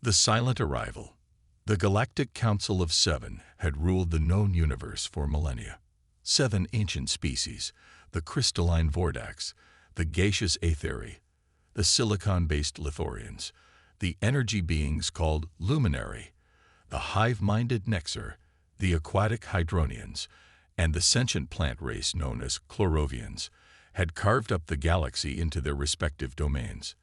The silent arrival. The Galactic Council of Seven had ruled the known universe for millennia. 7 ancient species, the crystalline Vordax, the gaseous Aetheri, the silicon-based Lithorians, the energy beings called Luminary, the hive-minded Nexer, the aquatic Hydronians, and the sentient plant race known as Chlorovians, had carved up the galaxy into their respective domains.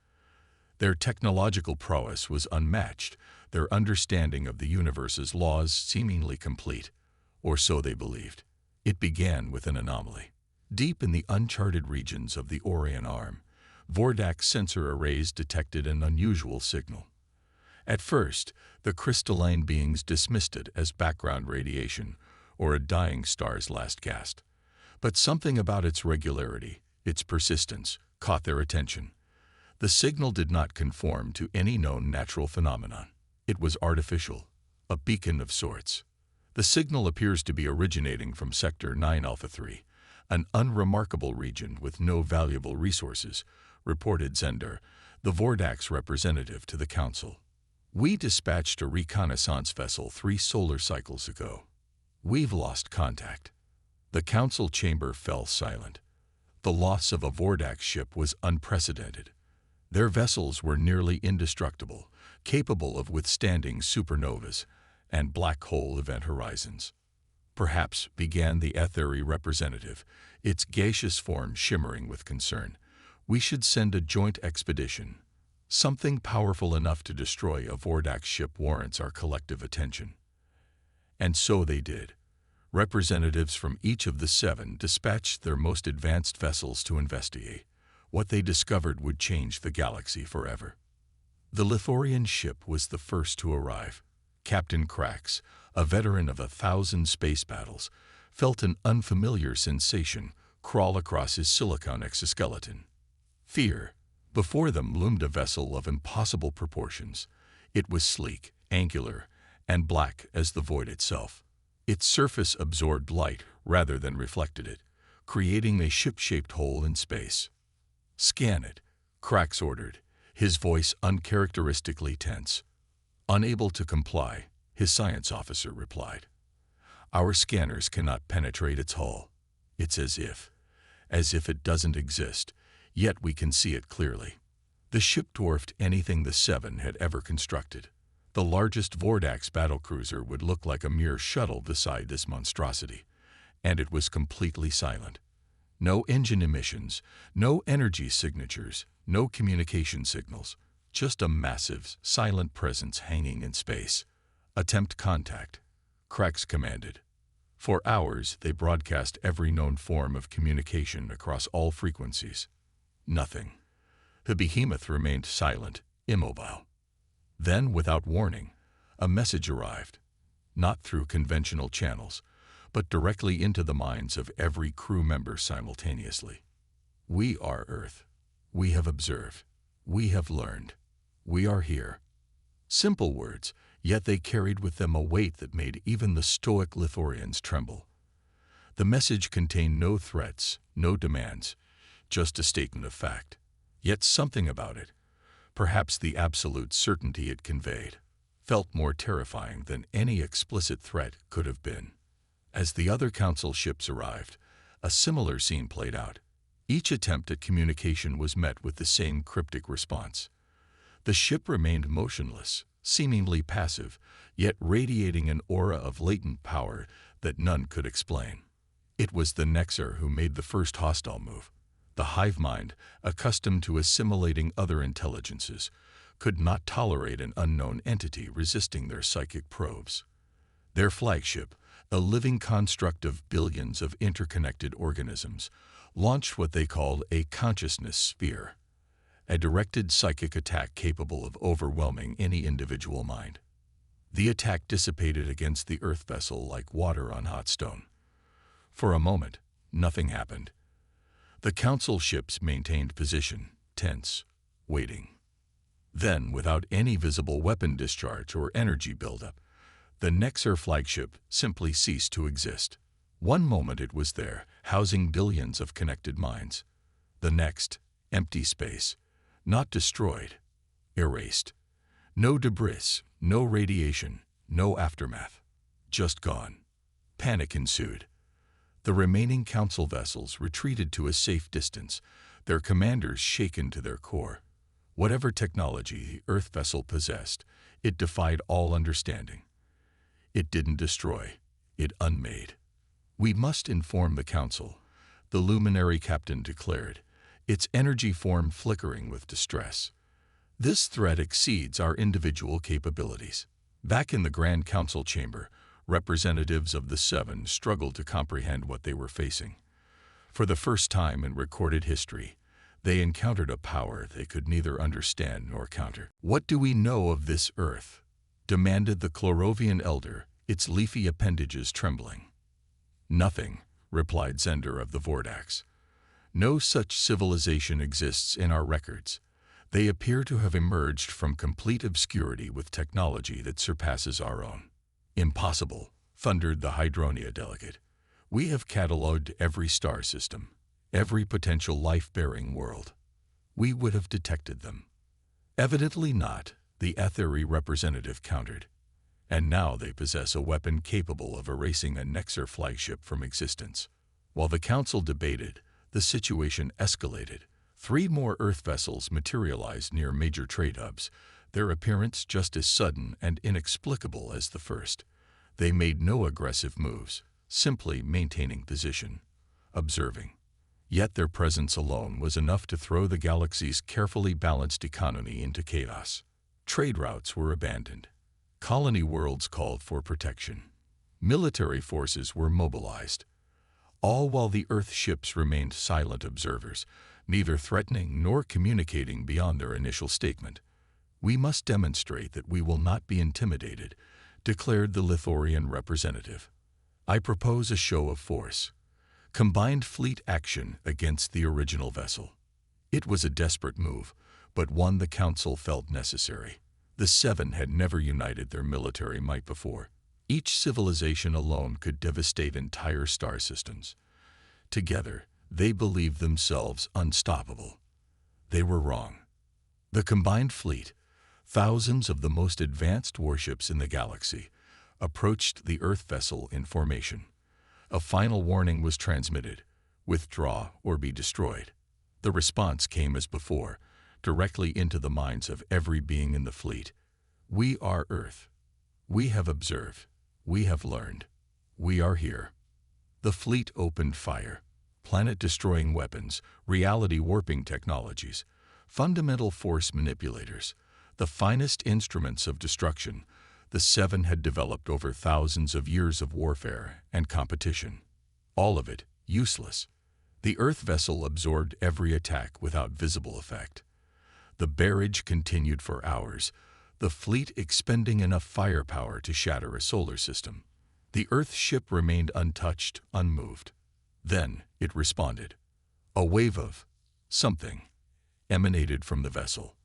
Their technological prowess was unmatched, their understanding of the universe's laws seemingly complete, or so they believed. It began with an anomaly. Deep in the uncharted regions of the Orion Arm, Vordax sensor arrays detected an unusual signal. At first, the crystalline beings dismissed it as background radiation or a dying star's last gasp. But something about its regularity, its persistence, caught their attention. The signal did not conform to any known natural phenomenon. It was artificial, a beacon of sorts. The signal appears to be originating from Sector 9 Alpha 3, an unremarkable region with no valuable resources, reported Zender, the Vordax representative to the Council. We dispatched a reconnaissance vessel 3 solar cycles ago. We've lost contact. The Council chamber fell silent. The loss of a Vordax ship was unprecedented. Their vessels were nearly indestructible, capable of withstanding supernovas and black hole event horizons. Perhaps, began the Aetheri representative, its gaseous form shimmering with concern, we should send a joint expedition. Something powerful enough to destroy a Vordax ship warrants our collective attention. And so they did. Representatives from each of the 7 dispatched their most advanced vessels to investigate. What they discovered would change the galaxy forever. The Lithorian ship was the first to arrive. Captain Krax, a veteran of 1,000 space battles, felt an unfamiliar sensation crawl across his silicon exoskeleton. Fear. Before them loomed a vessel of impossible proportions. It was sleek, angular, and black as the void itself. Its surface absorbed light rather than reflected it, creating a ship-shaped hole in space. "Scan it," Krax ordered, his voice uncharacteristically tense. Unable to comply, his science officer replied, "Our scanners cannot penetrate its hull. It's as if it doesn't exist, yet we can see it clearly." The ship dwarfed anything the 7 had ever constructed. The largest Vordax battlecruiser would look like a mere shuttle beside this monstrosity, and it was completely silent. No engine emissions, no energy signatures, no communication signals, just a massive, silent presence hanging in space. "Attempt contact," Krax commanded. For hours, they broadcast every known form of communication across all frequencies. Nothing. The behemoth remained silent, immobile. Then, without warning, a message arrived, not through conventional channels, but directly into the minds of every crew member simultaneously. "We are Earth. We have observed. We have learned. We are here." Simple words, yet they carried with them a weight that made even the stoic Lithorians tremble. The message contained no threats, no demands, just a statement of fact. Yet something about it, perhaps the absolute certainty it conveyed, felt more terrifying than any explicit threat could have been. As the other Council ships arrived, a similar scene played out. Each attempt at communication was met with the same cryptic response. The ship remained motionless, seemingly passive, yet radiating an aura of latent power that none could explain. It was the Nexer who made the first hostile move. The hive mind, accustomed to assimilating other intelligences, could not tolerate an unknown entity resisting their psychic probes. Their flagship, a living construct of billions of interconnected organisms, launched what they called a consciousness sphere, a directed psychic attack capable of overwhelming any individual mind. The attack dissipated against the Earth vessel like water on hot stone. For a moment, nothing happened. The Council ships maintained position, tense, waiting. Then, without any visible weapon discharge or energy buildup, the Nexer flagship simply ceased to exist. One moment it was there, housing billions of connected minds. The next, empty space, not destroyed, erased. No debris, no radiation, no aftermath. Just gone. Panic ensued. The remaining Council vessels retreated to a safe distance, their commanders shaken to their core. Whatever technology the Earth vessel possessed, it defied all understanding. It didn't destroy, it unmade. "We must inform the Council," the luminary captain declared, its energy form flickering with distress. "This threat exceeds our individual capabilities." Back in the Grand Council chamber, representatives of the Seven struggled to comprehend what they were facing. For the first time in recorded history, they encountered a power they could neither understand nor counter. "What do we know of this Earth?" demanded the Chlorovian elder, its leafy appendages trembling. "Nothing," replied Zender of the Vordax. "No such civilization exists in our records. They appear to have emerged from complete obscurity with technology that surpasses our own." "Impossible," thundered the Hydronia delegate. "We have catalogued every star system, every potential life-bearing world. We would have detected them." "Evidently not," the Etheri representative countered. "And now they possess a weapon capable of erasing a Nexer flagship from existence." While the Council debated, the situation escalated. 3 more Earth vessels materialized near major trade hubs, their appearance just as sudden and inexplicable as the first. They made no aggressive moves, simply maintaining position, observing. Yet their presence alone was enough to throw the galaxy's carefully balanced economy into chaos. Trade routes were abandoned. Colony worlds called for protection. Military forces were mobilized. All while the Earth ships remained silent observers, neither threatening nor communicating beyond their initial statement. "We must demonstrate that we will not be intimidated," declared the Lithorian representative. "I propose a show of force. Combined fleet action against the original vessel." It was a desperate move, but one the Council felt necessary. The Seven had never united their military might before. Each civilization alone could devastate entire star systems. Together, they believed themselves unstoppable. They were wrong. The combined fleet, thousands of the most advanced warships in the galaxy, approached the Earth vessel in formation. A final warning was transmitted: withdraw or be destroyed. The response came as before, directly into the minds of every being in the fleet. "We are Earth. We have observed. We have learned. We are here." The fleet opened fire. Planet-destroying weapons, reality-warping technologies, fundamental force manipulators, the finest instruments of destruction, the Seven had developed over thousands of years of warfare and competition. All of it useless. The Earth vessel absorbed every attack without visible effect. The barrage continued for hours, the fleet expending enough firepower to shatter a solar system. The Earth ship remained untouched, unmoved. Then it responded. A wave of something emanated from the vessel.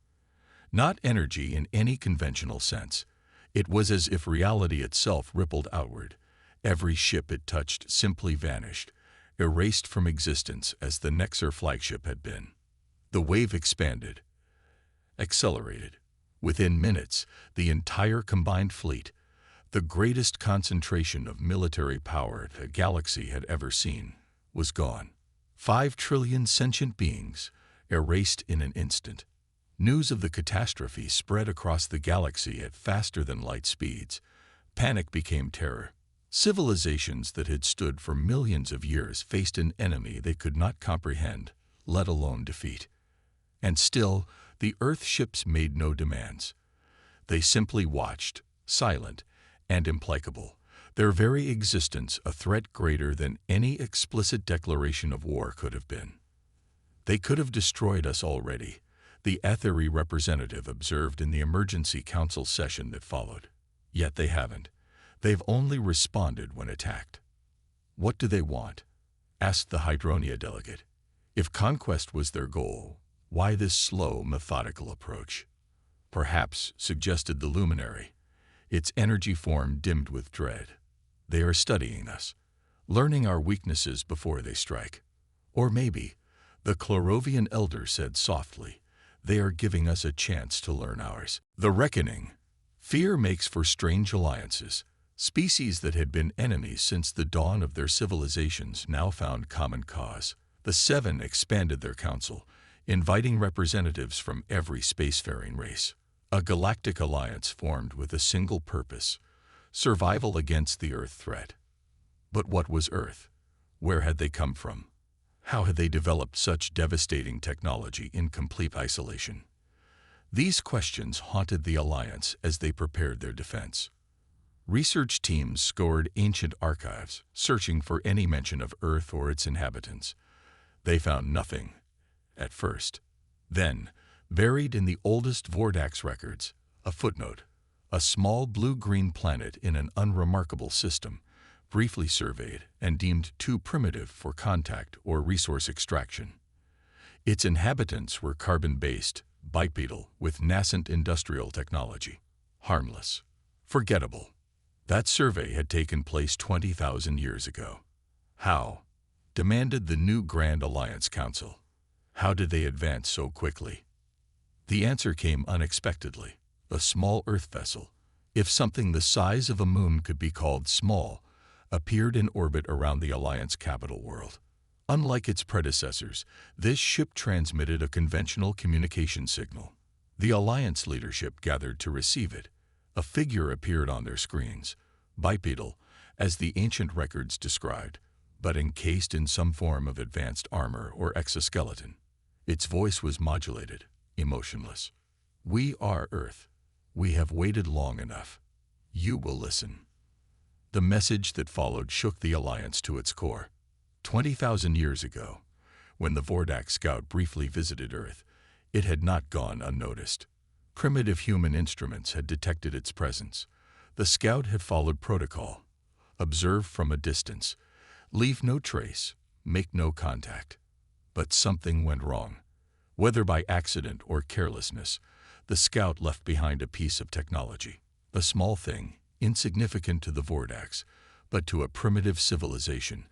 Not energy in any conventional sense. It was as if reality itself rippled outward. Every ship it touched simply vanished, erased from existence as the Nexer flagship had been. The wave expanded, accelerated. Within minutes, the entire combined fleet, the greatest concentration of military power the galaxy had ever seen, was gone. 5 trillion sentient beings, erased in an instant. News of the catastrophe spread across the galaxy at faster-than-light speeds. Panic became terror. Civilizations that had stood for millions of years faced an enemy they could not comprehend, let alone defeat. And still, the Earth ships made no demands. They simply watched, silent and implacable, their very existence a threat greater than any explicit declaration of war could have been. "They could have destroyed us already," the Etheri representative observed in the emergency council session that followed. "Yet they haven't. They've only responded when attacked." "What do they want?" asked the Hydronia delegate. If conquest was their goal, why this slow, methodical approach? "Perhaps," suggested the luminary, its energy form dimmed with dread, "they are studying us, learning our weaknesses before they strike. Or maybe," the Chlorovian elder said softly, They are giving us a chance to learn ours. The reckoning. Fear makes for strange alliances. Species that had been enemies since the dawn of their civilizations now found common cause. The Seven expanded their council, inviting representatives from every spacefaring race. A galactic alliance formed with a single purpose: survival against the Earth threat. But what was Earth? Where had they come from? How had they developed such devastating technology in complete isolation? These questions haunted the Alliance as they prepared their defense. Research teams scoured ancient archives, searching for any mention of Earth or its inhabitants. They found nothing, at first. Then, buried in the oldest Vordax records, a footnote: a small blue-green planet in an unremarkable system, briefly surveyed and deemed too primitive for contact or resource extraction. Its inhabitants were carbon-based, bipedal, with nascent industrial technology. Harmless. Forgettable. That survey had taken place 20,000 years ago. How? Demanded the new Grand Alliance Council. How did they advance so quickly? The answer came unexpectedly. A small Earth vessel, if something the size of a moon could be called small, appeared in orbit around the Alliance capital world. Unlike its predecessors, this ship transmitted a conventional communication signal. The Alliance leadership gathered to receive it. A figure appeared on their screens, bipedal, as the ancient records described, but encased in some form of advanced armor or exoskeleton. Its voice was modulated, emotionless. "We are Earth. We have waited long enough. You will listen." The message that followed shook the Alliance to its core. 20,000 years ago, when the Vordax scout briefly visited Earth, it had not gone unnoticed. Primitive human instruments had detected its presence. The scout had followed protocol: observe from a distance, leave no trace, make no contact. But something went wrong. Whether by accident or carelessness, the scout left behind a piece of technology. A small thing, insignificant to the Vordax, but to a primitive civilization,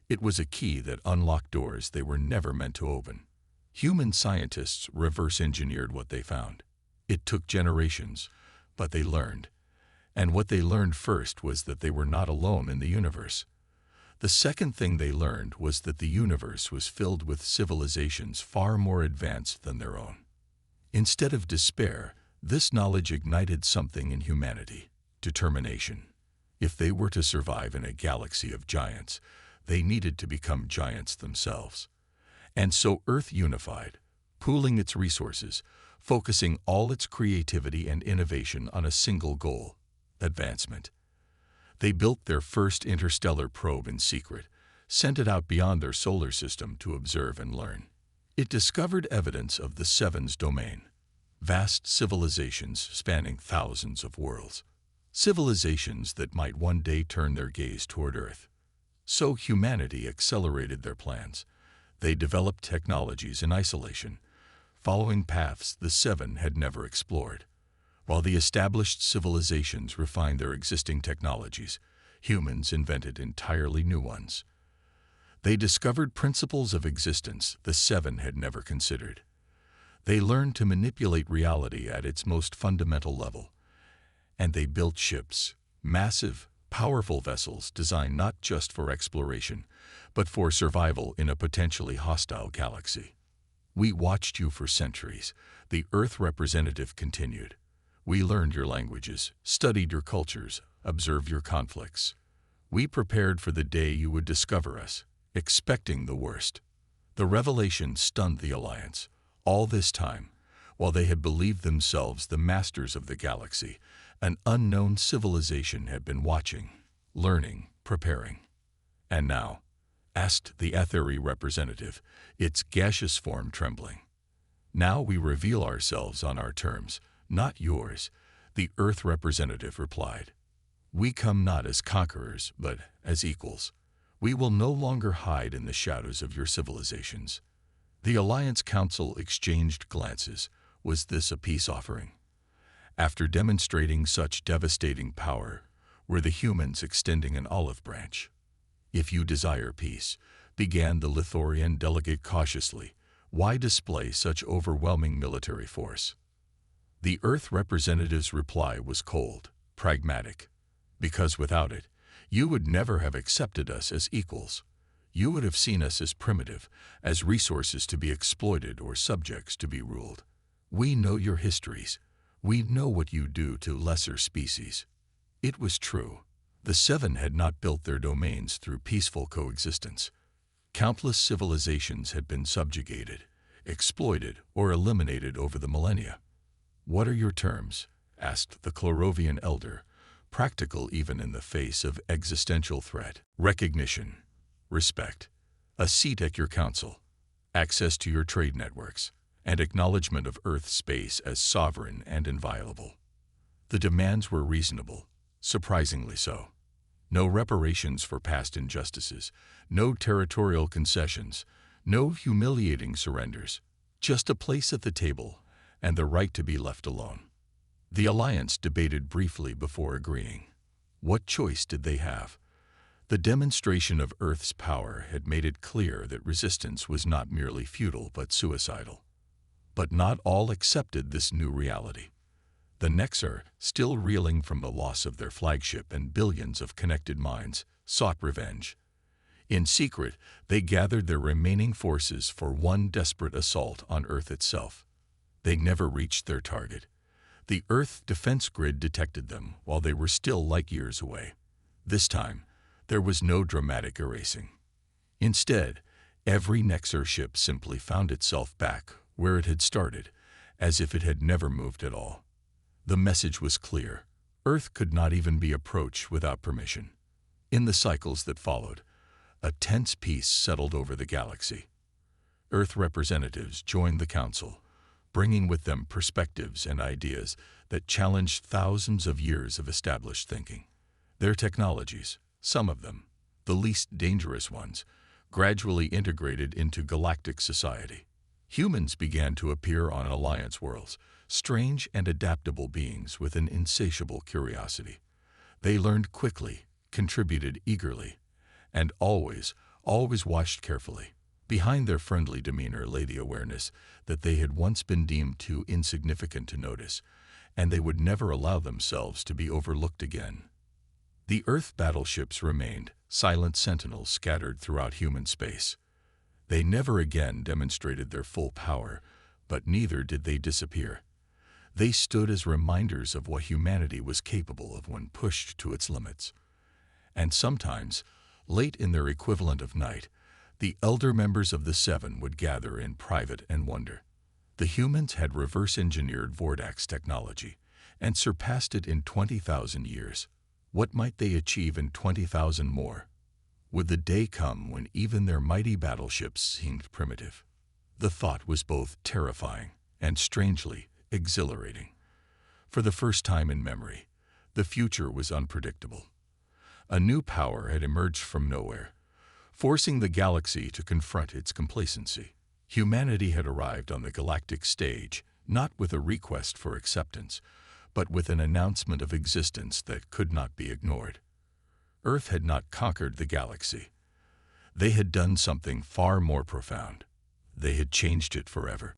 it was a key that unlocked doors they were never meant to open. Human scientists reverse-engineered what they found. It took generations, but they learned. And what they learned first was that they were not alone in the universe. The second thing they learned was that the universe was filled with civilizations far more advanced than their own. Instead of despair, this knowledge ignited something in humanity: determination. If they were to survive in a galaxy of giants, they needed to become giants themselves. And so Earth unified, pooling its resources, focusing all its creativity and innovation on a single goal: advancement. They built their first interstellar probe in secret, sent it out beyond their solar system to observe and learn. It discovered evidence of the Seven's domain: vast civilizations spanning thousands of worlds. Civilizations that might one day turn their gaze toward Earth. So humanity accelerated their plans. They developed technologies in isolation, following paths the Seven had never explored. While the established civilizations refined their existing technologies, humans invented entirely new ones. They discovered principles of existence the Seven had never considered. They learned to manipulate reality at its most fundamental level. And they built ships, massive, powerful vessels designed not just for exploration, but for survival in a potentially hostile galaxy. "We watched you for centuries," the Earth representative continued. "We learned your languages, studied your cultures, observed your conflicts. We prepared for the day you would discover us, expecting the worst." The revelation stunned the Alliance. All this time, while they had believed themselves the masters of the galaxy, an unknown civilization had been watching, learning, preparing. "And now?" asked the Aetheri representative, its gaseous form trembling. "Now we reveal ourselves on our terms, not yours," the Earth representative replied. "We come not as conquerors, but as equals. We will no longer hide in the shadows of your civilizations." The Alliance Council exchanged glances. Was this a peace offering? After demonstrating such devastating power, were the humans extending an olive branch? "If you desire peace," began the Lithorian delegate cautiously, Why display such overwhelming military force? The Earth representative's reply was cold, pragmatic. Because without it, you would never have accepted us as equals. You would have seen us as primitive, as resources to be exploited or subjects to be ruled. We know your histories. We know what you do to lesser species. It was true. The Seven had not built their domains through peaceful coexistence. Countless civilizations had been subjugated, exploited, or eliminated over the millennia. "What are your terms?" asked the Chlorovian elder, practical even in the face of existential threat. "Recognition, respect, a seat at your council, access to your trade networks, and acknowledgement of Earth's space as sovereign and inviolable." The demands were reasonable, surprisingly so. No reparations for past injustices, no territorial concessions, no humiliating surrenders, just a place at the table and the right to be left alone. The Alliance debated briefly before agreeing. What choice did they have? The demonstration of Earth's power had made it clear that resistance was not merely futile but suicidal. But not all accepted this new reality. The Nexar, still reeling from the loss of their flagship and billions of connected minds, sought revenge. In secret, they gathered their remaining forces for one desperate assault on Earth itself. They never reached their target. The Earth defense grid detected them while they were still light years away. This time, there was no dramatic erasing. Instead, every Nexar ship simply found itself back where it had started, as if it had never moved at all. The message was clear. Earth could not even be approached without permission. In the cycles that followed, a tense peace settled over the galaxy. Earth representatives joined the Council, bringing with them perspectives and ideas that challenged thousands of years of established thinking. Their technologies, some of them, the least dangerous ones, gradually integrated into galactic society. Humans began to appear on Alliance worlds, strange and adaptable beings with an insatiable curiosity. They learned quickly, contributed eagerly, and always watched carefully. Behind their friendly demeanor lay the awareness that they had once been deemed too insignificant to notice, and they would never allow themselves to be overlooked again. The Earth battleships remained, silent sentinels scattered throughout human space. They never again demonstrated their full power, but neither did they disappear. They stood as reminders of what humanity was capable of when pushed to its limits. And sometimes, late in their equivalent of night, the elder members of the Seven would gather in private and wonder. The humans had reverse-engineered Vordax technology and surpassed it in 20,000 years. What might they achieve in 20,000 more? Would the day come when even their mighty battleships seemed primitive? The thought was both terrifying and strangely exhilarating. For the first time in memory, the future was unpredictable. A new power had emerged from nowhere, forcing the galaxy to confront its complacency. Humanity had arrived on the galactic stage, not with a request for acceptance, but with an announcement of existence that could not be ignored. Earth had not conquered the galaxy. They had done something far more profound. They had changed it forever.